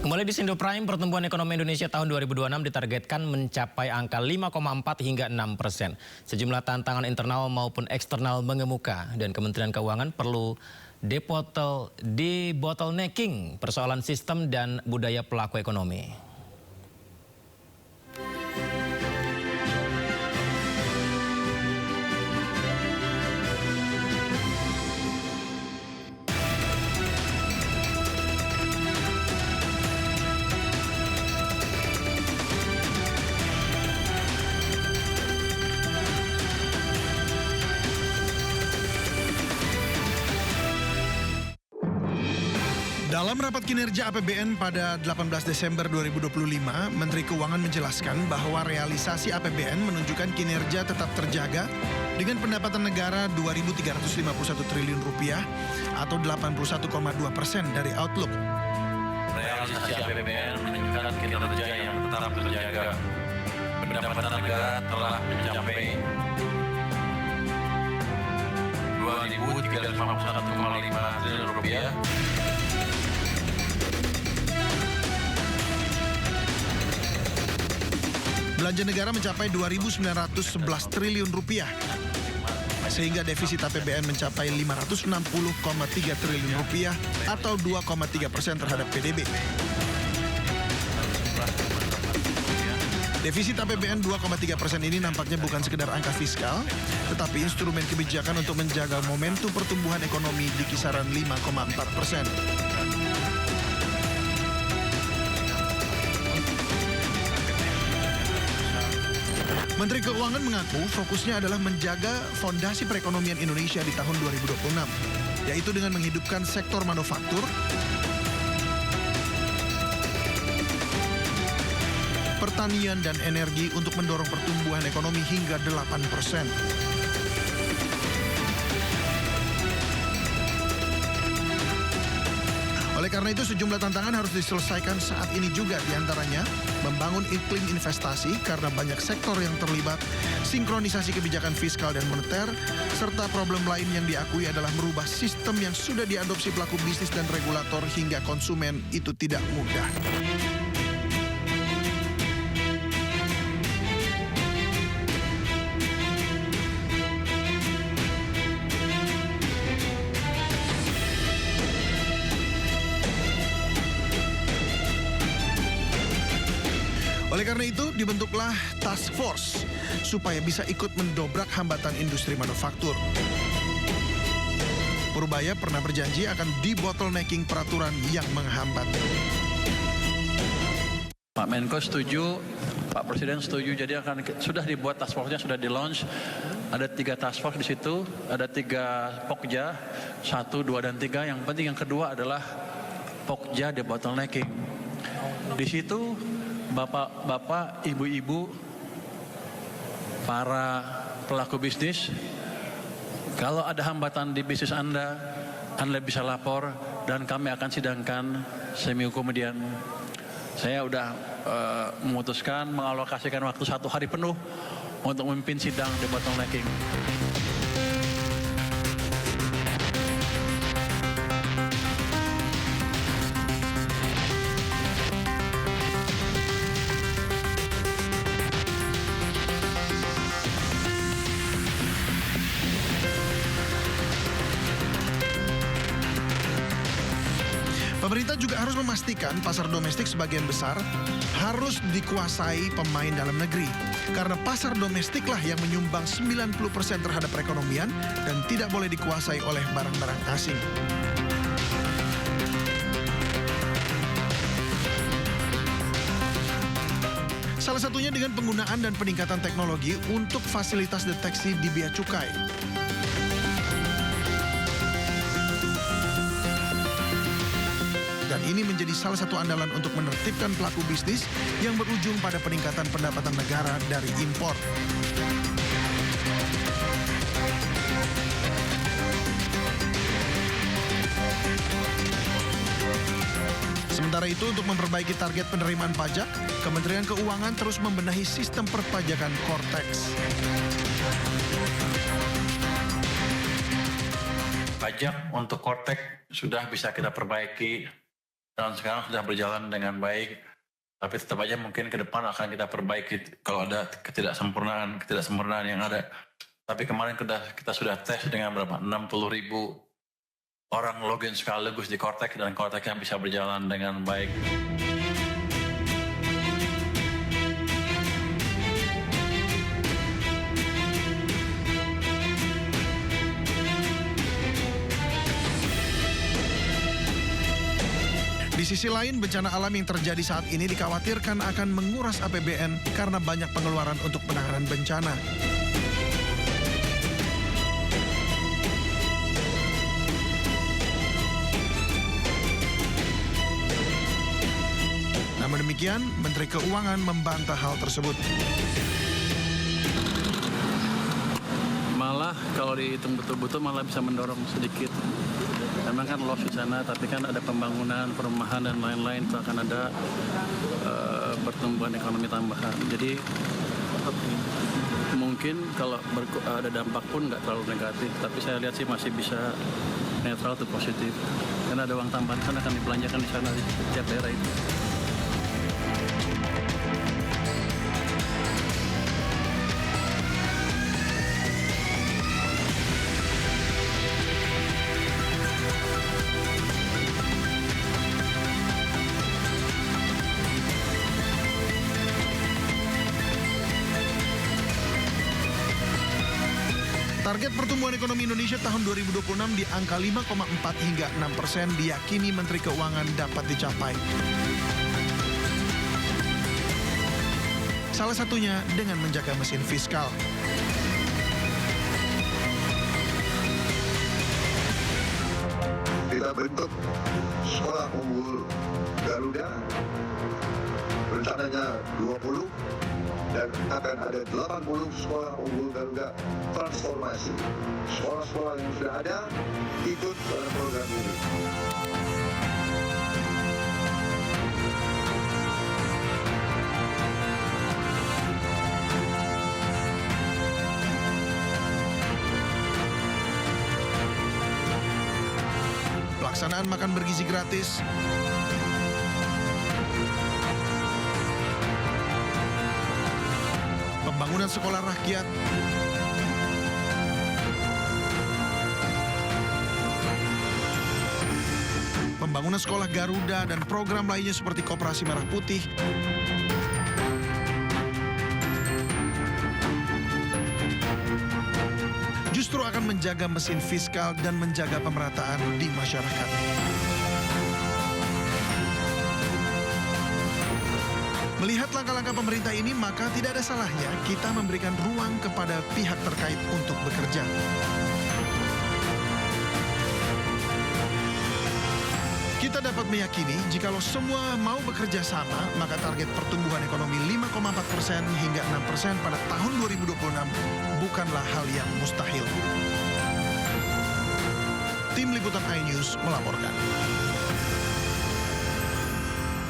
Kembali di Sindo Prime, pertumbuhan ekonomi Indonesia tahun 2026 ditargetkan mencapai angka 5,4 hingga 6%. Sejumlah tantangan internal maupun eksternal mengemuka dan Kementerian Keuangan perlu debottlenecking persoalan sistem dan budaya pelaku ekonomi. Dalam rapat kinerja APBN pada 18 Desember 2025, Menteri Keuangan menjelaskan bahwa realisasi APBN menunjukkan kinerja tetap terjaga dengan pendapatan negara Rp2.351 triliun atau 81,2% dari outlook. Realisasi APBN menunjukkan kinerja yang tetap terjaga. Pendapatan negara telah mencapai Rp2.351,5 triliun. Belanja negara mencapai Rp2.911 triliun, sehingga defisit APBN mencapai Rp560,3 triliun atau 2,3% terhadap PDB. Defisit APBN 2,3% ini nampaknya bukan sekedar angka fiskal, tetapi instrumen kebijakan untuk menjaga momentum pertumbuhan ekonomi di kisaran 5,4%. Menteri Keuangan mengaku fokusnya adalah menjaga fondasi perekonomian Indonesia di tahun 2026, yaitu dengan menghidupkan sektor manufaktur, pertanian dan energi untuk mendorong pertumbuhan ekonomi hingga 8%. Oleh karena itu, sejumlah tantangan harus diselesaikan saat ini juga, diantaranya membangun iklim investasi karena banyak sektor yang terlibat, sinkronisasi kebijakan fiskal dan moneter, serta problem lain yang diakui adalah merubah sistem yang sudah diadopsi pelaku bisnis dan regulator hingga konsumen itu tidak mudah. Oleh karena itu, dibentuklah task force supaya bisa ikut mendobrak hambatan industri manufaktur. Purbaya pernah berjanji akan debottlenecking peraturan yang menghambat. Pak Menko setuju, Pak Presiden setuju, jadi sudah dibuat task force-nya, sudah di-launch. Ada 3 task force di situ, ada 3 pokja, 1, 2, dan 3. Yang penting yang kedua adalah pokja debottlenecking. Di situ Bapak-bapak, ibu-ibu, para pelaku bisnis, kalau ada hambatan di bisnis Anda bisa lapor dan kami akan sidangkan seminggu kemudian. Saya sudah memutuskan mengalokasikan waktu 1 hari penuh untuk memimpin sidang debottlenecking. Pemerintah juga harus memastikan pasar domestik sebagian besar harus dikuasai pemain dalam negeri. Karena pasar domestiklah yang menyumbang 90% terhadap perekonomian dan tidak boleh dikuasai oleh barang-barang asing. Salah satunya dengan penggunaan dan peningkatan teknologi untuk fasilitas deteksi di bea cukai. Dan ini menjadi salah satu andalan untuk menertibkan pelaku bisnis yang berujung pada peningkatan pendapatan negara dari impor. Sementara itu, untuk memperbaiki target penerimaan pajak, Kementerian Keuangan terus membenahi sistem perpajakan Cortex. Pajak untuk Cortex sudah bisa kita perbaiki dan sekarang sudah berjalan dengan baik. Tapi tetap aja mungkin ke depan akan kita perbaiki kalau ada ketidaksempurnaan yang ada. Tapi kemarin kita sudah tes dengan berapa? 60.000 orang login sekaligus di Cortex dan Cortexnya bisa berjalan dengan baik. Di sisi lain, bencana alam yang terjadi saat ini dikhawatirkan akan menguras APBN karena banyak pengeluaran untuk penanganan bencana. Namun demikian, Menteri Keuangan membantah hal tersebut. Malah kalau dihitung betul-betul malah bisa mendorong sedikit. Memang kan loss di sana, tapi kan ada pembangunan, perumahan dan lain-lain, itu akan ada pertumbuhan ekonomi tambahan. Jadi mungkin kalau ada dampak pun nggak terlalu negatif, tapi saya lihat sih masih bisa netral atau positif. Karena ada uang tambahan kan akan dibelanjakan di sana di setiap daerah itu. Target pertumbuhan ekonomi Indonesia tahun 2026 di angka 5,4 hingga 6% diyakini Menteri Keuangan dapat dicapai. Salah satunya dengan menjaga mesin fiskal. Kita bentuk sekolah unggul Garuda, rencananya 20, dan akan ada 80 sekolah unggul Garuda transformasi. Sekolah-sekolah yang sudah ada ikut dalam program ini. Pelaksanaan makan bergizi gratis, pembangunan sekolah rakyat, pembangunan sekolah Garuda dan program lainnya seperti Koperasi Merah Putih, justru akan menjaga mesin fiskal dan menjaga pemerataan di masyarakat. Melihat langkah-langkah pemerintah ini, maka tidak ada salahnya kita memberikan ruang kepada pihak terkait untuk bekerja. Kita dapat meyakini jikalau semua mau bekerja sama, maka target pertumbuhan ekonomi 5,4% hingga 6% pada tahun 2026 bukanlah hal yang mustahil. Tim Liputan iNews melaporkan.